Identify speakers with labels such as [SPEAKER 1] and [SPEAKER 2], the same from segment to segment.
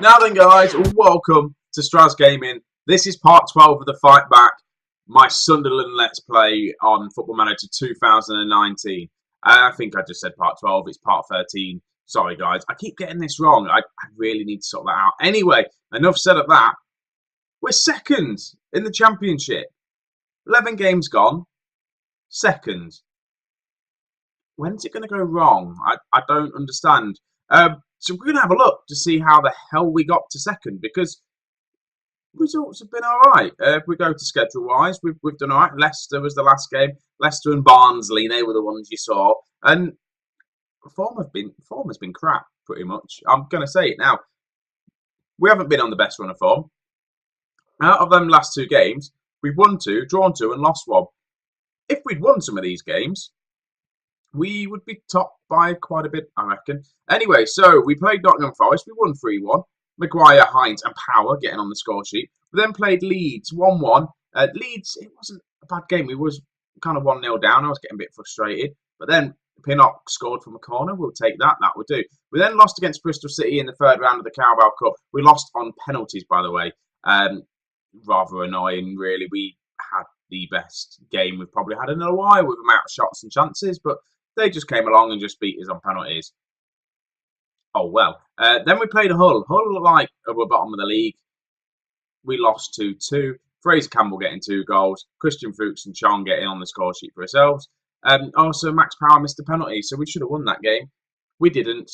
[SPEAKER 1] Now then, guys, welcome to Strasz Gaming. This is part 12 of the Fight Back, my Sunderland Let's Play on Football Manager 2019. I think I just said part 12, it's part 13. Sorry, guys, I keep getting this wrong. I really need to sort that out. Anyway, enough said of that. We're second in the Championship. 11 games gone. Second. When's it going to go wrong? I don't understand. So we're going to have a look to see how the hell we got to second, because results have been all right. If we go to schedule-wise, we've done all right. Leicester was the last game. Leicester and Barnsley, they were the ones you saw. And form has been crap, pretty much. I'm going to say it now. We haven't been on the best run of form. Out of them last two games, we've won 2, drawn 2, and lost 1. If we'd won some of these games, we would be top by quite a bit, I reckon. Anyway, so we played Nottingham Forest. We won 3-1. Maguire, Hines and Power getting on the score sheet. We then played Leeds 1-1. Leeds, it wasn't a bad game. We was kind of 1-0 down. I was getting a bit frustrated. But then Pinnock scored from a corner. We'll take that. That would do. We then lost against Bristol City in the third round of the Carabao Cup. We lost on penalties, by the way. Rather annoying, really. We had the best game we've probably had in a while with amount of shots and chances, but they just came along and just beat us on penalties. Oh, well. Then we played Hull. Hull, like, we're bottom of the league. We lost 2-2. Fraser Campbell getting 2 goals. Christian Fuchs and Chong getting on the score sheet for ourselves. Also, Max Power missed a penalty, so we should have won that game. We didn't.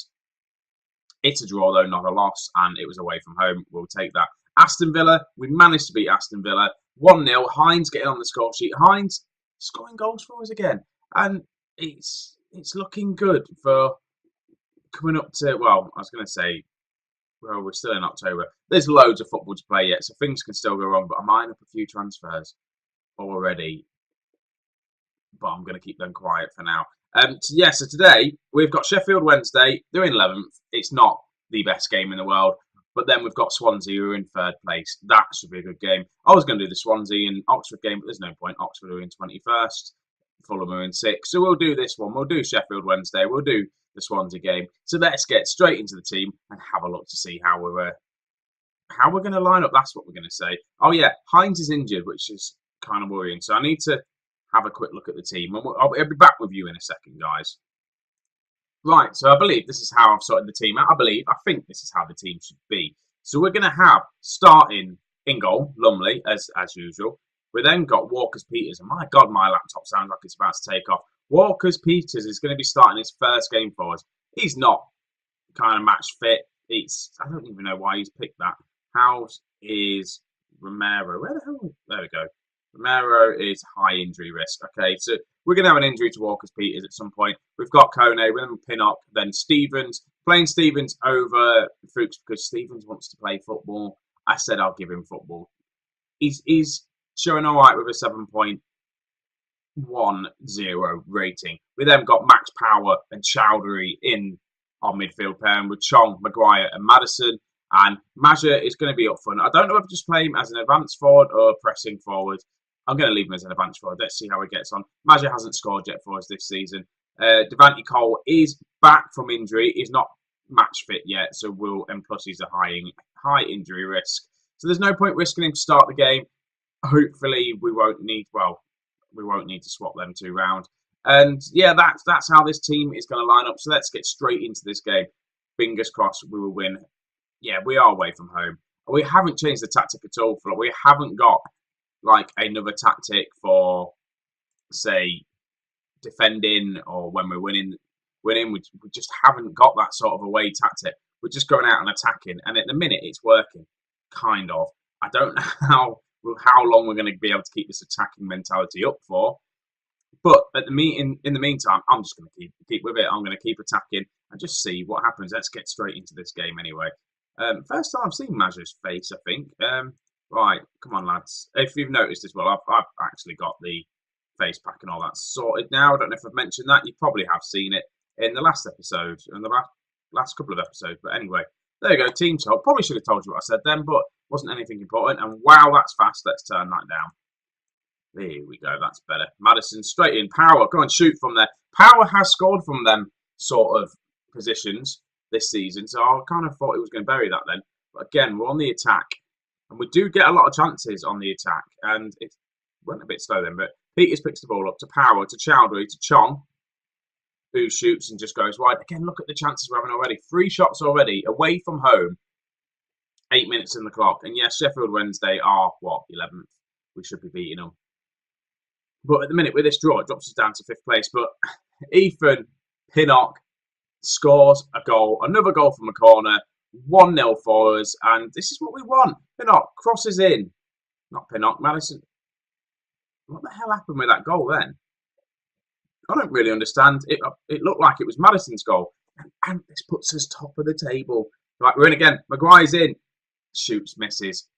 [SPEAKER 1] It's a draw, though, not a loss, and it was away from home. We'll take that. Aston Villa, we managed to beat Aston Villa 1-0. Hines getting on the score sheet. Hines scoring goals for us again. And it's looking good for coming up to, well, I was going to say, well, we're still in October. There's loads of football to play yet, so things can still go wrong, but I'm eyeing up a few transfers already. But I'm going to keep them quiet for now. So today, we've got Sheffield Wednesday. They're in 11th. It's not the best game in the world. But then we've got Swansea, who are in 3rd place. That should be a good game. I was going to do the Swansea and Oxford game, but there's no point. Oxford are in 21st. Fulham are in 6th. So we'll do this one. We'll do Sheffield Wednesday. We'll do the Swansea game. So let's get straight into the team and have a look to see how we're going to line up. That's what we're going to say. Oh, yeah. Hines is injured, which is kind of worrying. So I need to have a quick look at the team. And I'll be back with you in a second, guys. Right, so I believe this is how I've sorted the team out. I think this is how the team should be. So we're going to have starting in goal, Lumley, as usual. We then got Walkers-Peters. And my God, my laptop sounds like it's about to take off. Walkers-Peters is going to be starting his first game for us. He's not kind of match fit. I don't even know why he's picked that. House is Romero. Where the hell? There we go. Romero is high injury risk. Okay, so we're going to have an injury to Walkers-Peters at some point. We've got Kone, then Pinnock, then Stevens. Playing Stevens over Fuchs because Stevens wants to play football. I said I'll give him football. He's showing all right with a 7.10 rating. We then got Max Power and Chowdhury in our midfield pairing with Chong, Maguire and Maddison. And Maja is going to be up front. I don't know if just play him as an advanced forward or pressing forward. I'm going to leave him as an advanced forward. Let's see how he gets on. Maja hasn't scored yet for us this season. Devante Cole is back from injury. He's not match fit yet, so and plus he's a high injury risk. So there's no point risking him to start the game. Hopefully we won't need to swap them 2 round. And yeah, that's how this team is going to line up. So let's get straight into this game. Fingers crossed we will win. Yeah, we are away from home. We haven't changed the tactic at all. We haven't got like another tactic for, say, defending or when we're winning. We just haven't got that sort of away tactic. We're just going out and attacking, and at the minute it's working, kind of. I don't know how long we're going to be able to keep this attacking mentality up for, but in the meantime, I'm just going to keep with it. I'm going to keep attacking and just see what happens. Let's get straight into this game anyway. First time I've seen Maja's face, I think. Right, come on, lads. If you've noticed as well, I've actually got the face pack and all that sorted now. I don't know if I've mentioned that. You probably have seen it in the last episode, in the last couple of episodes. But anyway, there you go, team talk. Probably should have told you what I said then, but wasn't anything important. And wow, that's fast. Let's turn that down. There we go, that's better. Maddison straight in. Power, go and shoot from there. Power has scored from them sort of positions this season, so I kind of thought he was going to bury that then. But again, we're on the attack. And we do get a lot of chances on the attack. And it went a bit slow then, but Peters picks the ball up to Power, to Chowdhury, to Chong, who shoots and just goes wide. Again, look at the chances we're having already. 3 shots already, away from home. 8 minutes in the clock. And yes, Sheffield Wednesday are, 11th? We should be beating them. But at the minute, with this draw, it drops us down to 5th place. But Ethan Pinnock scores a goal, another goal from a corner, 1-0 for us, and this is what we want. Pinnock crosses in. Not Pinnock, Madison. What the hell happened with that goal then? I don't really understand. It looked like it was Madison's goal. And this puts us top of the table. Right, we're in again. Maguire's in. Shoots, misses.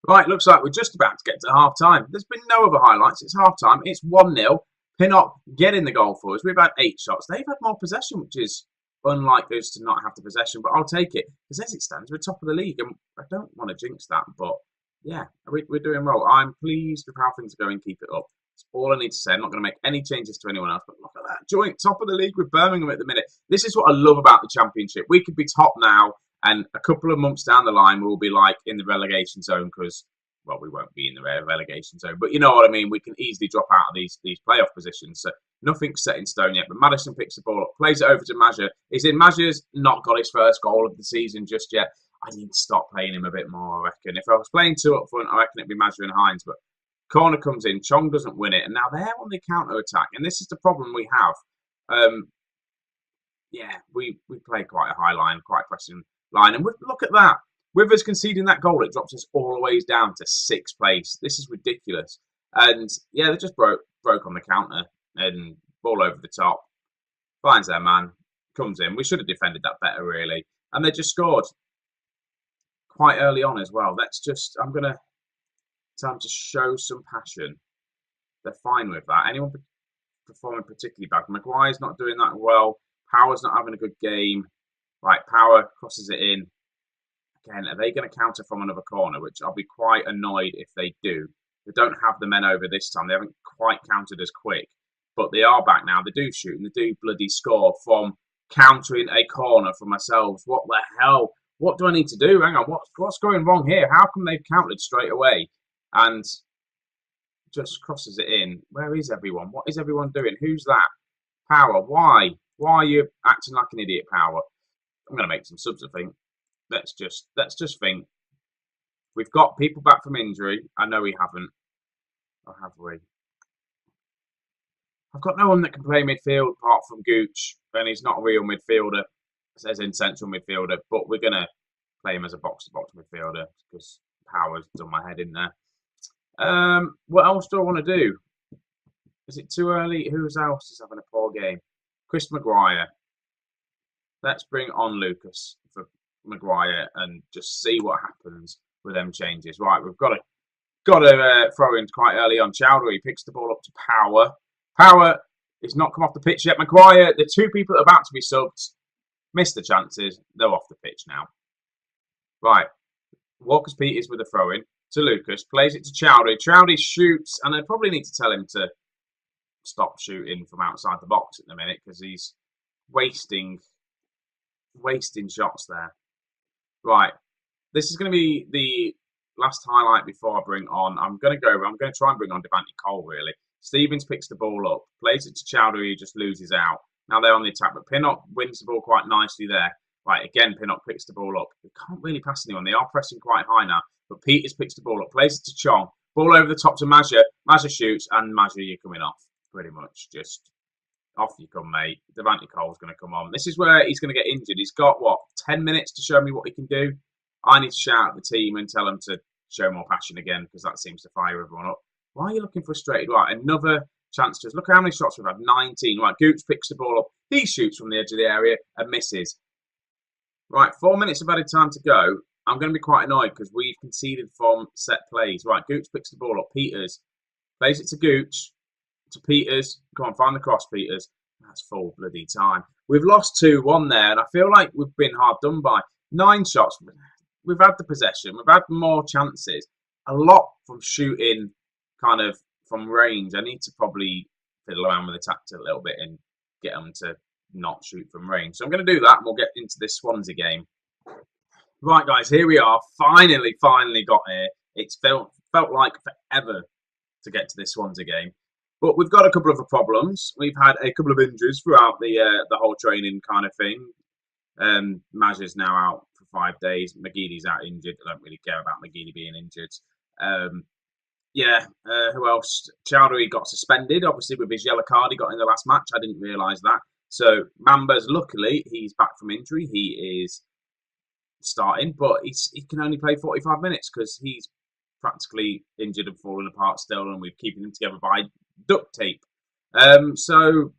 [SPEAKER 1] Right, looks like we're just about to get to half-time. There's been no other highlights. It's half-time. It's 1-0. Pinnock getting the goal for us. We've had 8 shots. They've had more possession, which is unlike us to not have the possession. But I'll take it. Because as it stands, we're top of the league. And I don't want to jinx that. But, yeah, we're doing well. I'm pleased with how things are going. Keep it up. That's all I need to say. I'm not going to make any changes to anyone else. But look at that joint. Top of the league with Birmingham at the minute. This is what I love about the Championship. We could be top now. And a couple of months down the line, we'll be like in the relegation zone because, well, we won't be in the relegation zone. But you know what I mean? We can easily drop out of these playoff positions. So nothing's set in stone yet. But Madison picks the ball up, plays it over to Maja. He's in. Maja's not got his first goal of the season just yet. I need to stop playing him a bit more, I reckon. If I was playing 2 up front, I reckon it'd be Maja and Hines. But corner comes in. Chong doesn't win it. And now they're on the counter-attack. And this is the problem we have. Yeah, we play quite a high line, quite pressing line. And look at that. With us conceding that goal, it drops us all the way down to 6th place. This is ridiculous. And yeah, they just broke on the counter and ball over the top. Finds their man, comes in. We should have defended that better, really. And they just scored quite early on as well. I'm going to time to show some passion. They're fine with that. Anyone performing particularly bad? Maguire's not doing that well. Power's not having a good game. Right, Power crosses it in. Again, are they going to counter from another corner? Which I'll be quite annoyed if they do. They don't have the men over this time. They haven't quite countered as quick. But they are back now. They do shoot and they do bloody score from countering a corner from ourselves. What the hell? What do I need to do? Hang on, what's going wrong here? How come they've countered straight away? And just crosses it in. Where is everyone? What is everyone doing? Who's that? Power, why? Why are you acting like an idiot, Power? I'm going to make some subs, I think. Let's just think. We've got people back from injury. I know we haven't. Or have we? I've got no one that can play midfield apart from Gooch. And he's not a real midfielder. As in central midfielder. But we're going to play him as a box-to-box midfielder. Because Power's done my head in there. What else do I want to do? Is it too early? Who else is having a poor game? Chris Maguire. Let's bring on Lucas for Maguire and just see what happens with them changes. Right, we've got to throw in quite early on. Chowdhury picks the ball up to Power. Power is not come off the pitch yet. Maguire, the 2 people that are about to be subbed, missed the chances. They're off the pitch now. Right, Walker-Peters with a throw in to Lucas. Plays it to Chowdhury. Chowdhury shoots, and I probably need to tell him to stop shooting from outside the box at the minute because he's wasting shots there. Right, this is going to be the last highlight before I bring on. I'm going to try and bring on Devante Cole, really. Stevens picks the ball up, plays it to Chowdhury, who just loses out. Now they're on the attack, but Pinnock wins the ball quite nicely there. Right, again, Pinnock picks the ball up. They can't really pass anyone. They are pressing quite high now, but Peters picks the ball up, plays it to Chong. Ball over the top to Maja. Maja shoots, and Maja, you're coming off. Pretty much just off you come, mate. Devante Cole's going to come on. This is where he's going to get injured. He's got, 10 minutes to show me what he can do? I need to shout at the team and tell them to show more passion again because that seems to fire everyone up. Why are you looking frustrated? Right, another chance to us. Look how many shots we've had. 19. Right, Gooch picks the ball up. He shoots from the edge of the area and misses. Right, 4 minutes of added time to go. I'm going to be quite annoyed because we've conceded from set plays. Right, Gooch picks the ball up. Peters plays it to Gooch. To Peters. Come on, find the cross, Peters. That's full bloody time. We've lost 2-1 there, and I feel like we've been hard done by. 9 shots. We've had the possession. We've had more chances. A lot from shooting kind of from range. I need to probably fiddle around with the tactic a little bit and get them to not shoot from range. So I'm going to do that, and we'll get into this Swansea game. Right, guys, here we are. Finally got here. It's felt like forever to get to this Swansea game, but we've got a couple of problems. We've had a couple of injuries throughout the whole training kind of thing. Maj is now out for 5 days. McGeady's out injured. I don't really care about McGeady being injured. Who else? Chowdhury got suspended, obviously, with his yellow card he got in the last match. I didn't realise that. So Mamba's, luckily, he's back from injury. He is starting, but he can only play 45 minutes because he's practically injured and falling apart still, and we're keeping him together by duct tape. So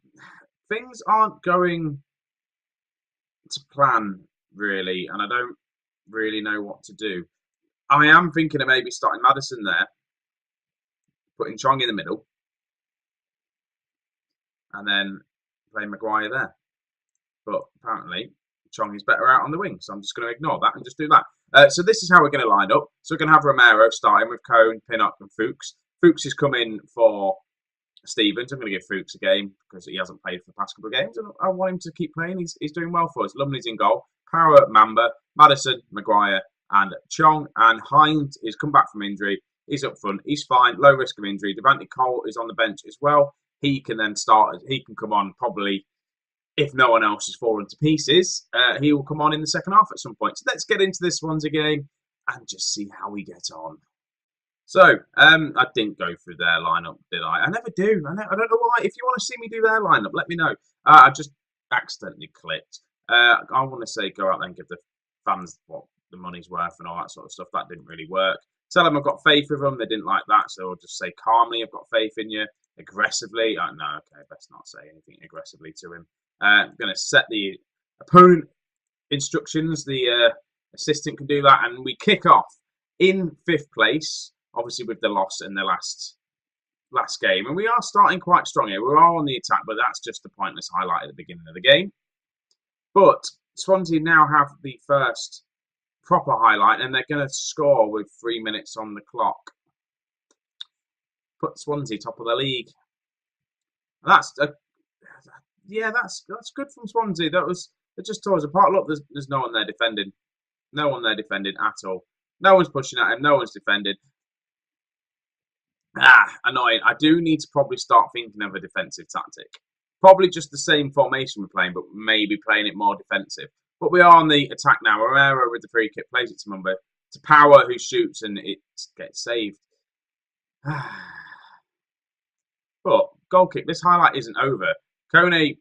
[SPEAKER 1] things aren't going to plan, really, and I don't really know what to do. I am thinking of maybe starting Maddison there, putting Chong in the middle, and then playing Maguire there. But apparently Chong is better out on the wing, so I'm just going to ignore that and just do that. So this is how we're going to line up. So we're going to have Romero starting with Cohn, Pinnock and Fuchs. Fuchs is coming for Stevens. I'm going to give Fuchs a game because he hasn't played for the past couple of games, and I want him to keep playing. He's doing well for us. Lumley's in goal. Power, Mamba, Maddison, Maguire and Chong. And Hines is come back from injury. He's up front. He's fine. Low risk of injury. Devante Cole is on the bench as well. He can then start. He can come on probably if no one else has fallen to pieces. He will come on in the second half at some point. So let's get into this Swansea game and just see how we get on. So I didn't go through their lineup, did I? I never do. I don't know why. If you want to see me do their lineup, let me know. I just accidentally clicked. I want to say go out there and give the fans what the money's worth and all that sort of stuff. That didn't really work. Tell them I've got faith with them. They didn't like that, so I'll just say calmly, I've got faith in you. Aggressively, no, okay, best not say anything aggressively to him. I'm going to set the opponent instructions. The assistant can do that, and we kick off in 5th place, obviously with the loss in the last game. And we are starting quite strong here. We are on the attack, but that's just a pointless highlight at the beginning of the game. But Swansea now have the first proper highlight, and they're going to score with 3 minutes on the clock. Put Swansea top of the league. That's good from Swansea. It just tore us apart. Look, there's no one there defending. No one there defending at all. No one's pushing at him. No one's defending. Annoying. I do need to probably start thinking of a defensive tactic. Probably just the same formation we're playing, but maybe playing it more defensive. But we are on the attack now. Romero with the free kick plays it to Mumba. To Power, who shoots and it gets saved. But goal kick. This highlight isn't over. Kone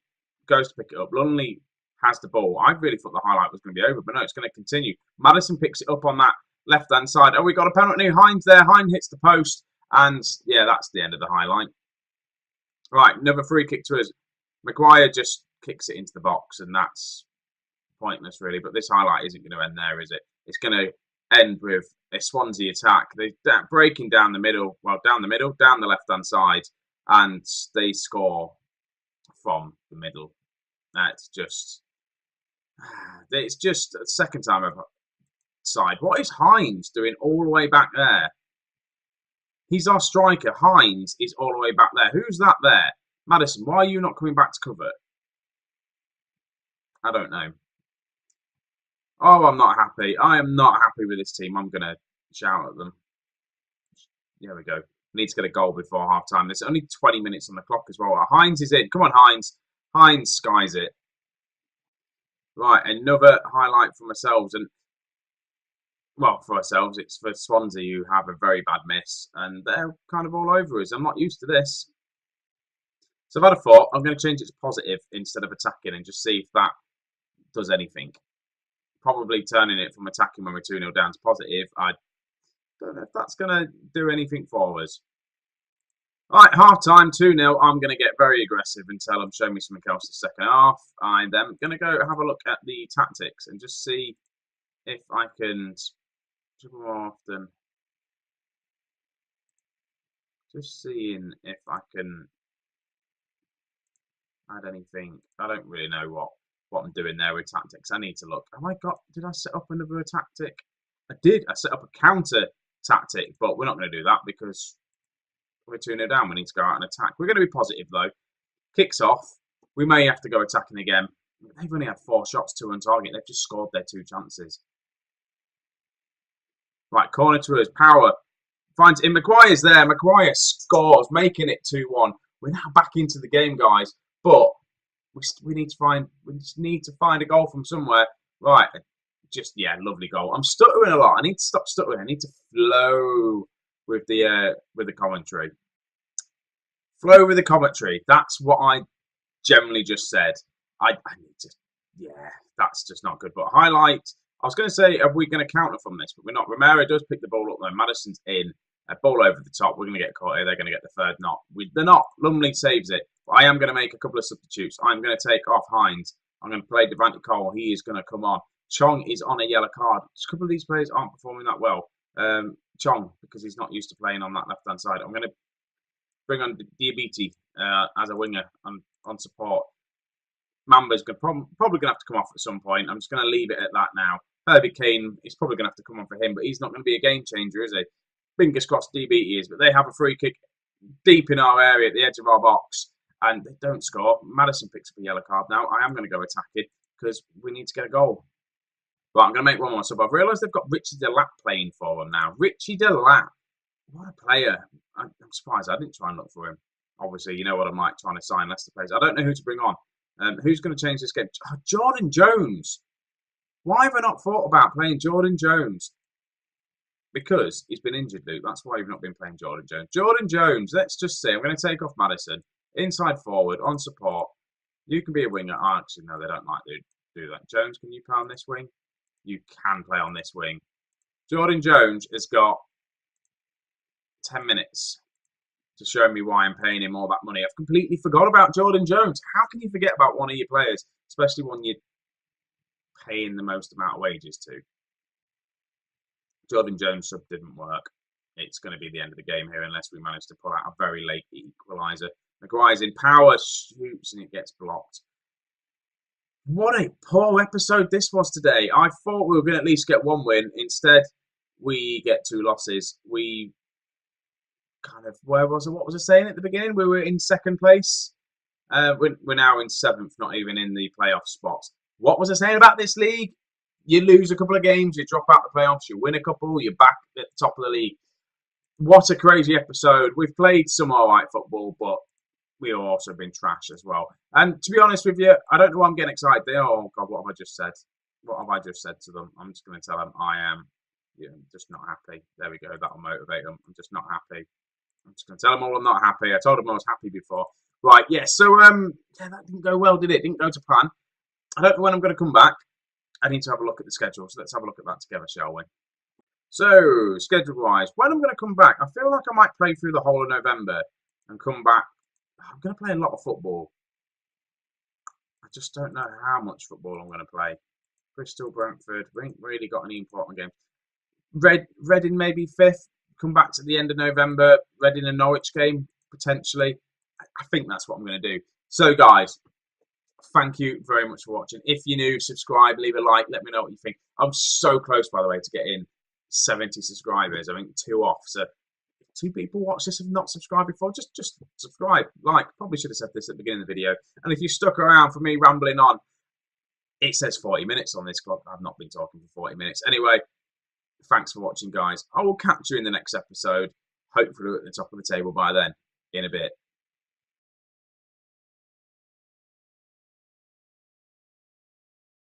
[SPEAKER 1] goes to pick it up. Lumley has the ball. I really thought the highlight was going to be over, but no, it's going to continue. Maddison picks it up on that left-hand side. Oh, we got a penalty. Hines there. Hines hits the post. And, yeah, that's the end of the highlight. Right, another free kick to us. Maguire just kicks it into the box, and that's pointless, really. But this highlight isn't going to end there, is it? It's going to end with a Swansea attack. They're breaking down the middle. Well, down the left-hand side. And they score from the middle. It's just the second time I've side. What is Hines doing all the way back there? He's our striker. Hines is all the way back there. Who's that there? Maddison, why are you not coming back to cover? I don't know. Oh, I'm not happy. I am not happy with this team. I'm going to shout at them. There we go. Need to get a goal before half time. There's only 20 minutes on the clock as well. Hines is in. Come on, Hines. Hines skies it. Right, another highlight for ourselves. And, well, for ourselves, it's for Swansea who have a very bad miss. And they're kind of all over us. I'm not used to this. So I've had a thought. I'm going to change it to positive instead of attacking and just see if that does anything. Probably turning it from attacking when we're 2-0 down to positive. I don't know if that's going to do anything for us. All right, half-time, 2-0. I'm going to get very aggressive and tell them, show me something else the second half. I'm then going to go have a look at the tactics and just see if I can dribble more often. Just seeing if I can add anything. I don't really know what I'm doing there with tactics. I need to look. Did I set up another tactic? I did. I set up a counter tactic, but we're not going to do that because we're 2-0 down. We need to go out and attack. We're going to be positive, though. Kicks off. We may have to go attacking again. They've only had 4 shots, 2 on target. They've just scored their 2 chances. Right, corner to us. Power finds in Maguire's there. Maguire scores, making it 2-1. We're now back into the game, guys. But we just need to find a goal from somewhere. Right, lovely goal. I'm stuttering a lot. I need to stop stuttering. I need to flow with the commentary. Flow with the commentary. That's what I generally just said. I need to. Yeah, that's just not good. But highlight. I was going to say, are we going to counter from this? But we're not. Romero does pick the ball up though. Madison's in. A ball over the top. We're going to get caught here. They're going to get the third knot. They're not. Lumley saves it. But I am going to make a couple of substitutes. I'm going to take off Hines. I'm going to play Devante Cole. He is going to come on. Chong is on a yellow card. A couple of these players aren't performing that well. Chong, because he's not used to playing on that left-hand side. I'm going to bring on Diabiti as a winger on support. Mamba's probably going to have to come off at some point. I'm just going to leave it at that now. Herbie Kane is probably going to have to come on for him, but he's not going to be a game changer, is he? Fingers crossed DBT is, but they have a free kick deep in our area at the edge of our box, and they don't score. Madison picks up a yellow card now. I am going to go attacking because we need to get a goal. Right, I'm going to make one more sub. I've realised they've got Richie Delap playing for them now. Richie Delap, what a player. I'm surprised I didn't try and look for him. Obviously, you know what I'm like trying to sign Leicester players. I don't know who to bring on. Who's going to change this game? Oh, Jordan Jones. Why have I not thought about playing Jordan Jones? Because he's been injured, Luke. That's why you've not been playing Jordan Jones. Jordan Jones, let's just say, I'm going to take off Madison. Inside forward, on support. You can be a winger. Oh, actually, no, they don't like to do that. Jones, can you play on this wing? You can play on this wing. Jordan Jones has got 10 minutes to show me why I'm paying him all that money. I've completely forgot about Jordan Jones. How can you forget about one of your players, especially one you're paying the most amount of wages to? Jordan Jones sub didn't work. It's going to be the end of the game here unless we manage to pull out a very late equaliser. Maguire's in power, shoots, and it gets blocked. What a poor episode this was today. I thought we were going to at least get one win. Instead, we get 2 losses. We kind of, where was it? What was I saying at the beginning? We were in 2nd place. We're now in 7th, not even in the playoff spots. What was I saying about this league? You lose a couple of games, you drop out the playoffs, you win a couple, you're back at the top of the league. What a crazy episode. We've played some alright football, but we've also been trash as well. And to be honest with you, I don't know why I'm getting excited there. Oh, God, what have I just said? What have I just said to them? I'm just going to tell them I am just not happy. There we go. That'll motivate them. I'm just not happy. I'm just going to tell them all I'm not happy. I told them I was happy before. Right, yes. So, that didn't go well, did it? Didn't go to plan. I don't know when I'm going to come back. I need to have a look at the schedule, so let's have a look at that together, shall we? So, schedule-wise, when I'm going to come back, I feel like I might play through the whole of November and come back. I'm going to play a lot of football. I just don't know how much football I'm going to play. Bristol, Brentford, we ain't really got any important games. Reading maybe 5th, come back to the end of November, Reading and Norwich game, potentially. I think that's what I'm going to do. So, guys, thank you very much for watching. If you're new, subscribe, leave a like, let me know what you think. I'm so close, by the way, to getting 70 subscribers. I think 2 off. So if 2 people watch this and have not subscribed before, just subscribe, like. Probably should have said this at the beginning of the video. And if you stuck around for me rambling on, it says 40 minutes on this clock. I've not been talking for 40 minutes. Anyway, thanks for watching, guys. I will catch you in the next episode. Hopefully at the top of the table by then. In a bit.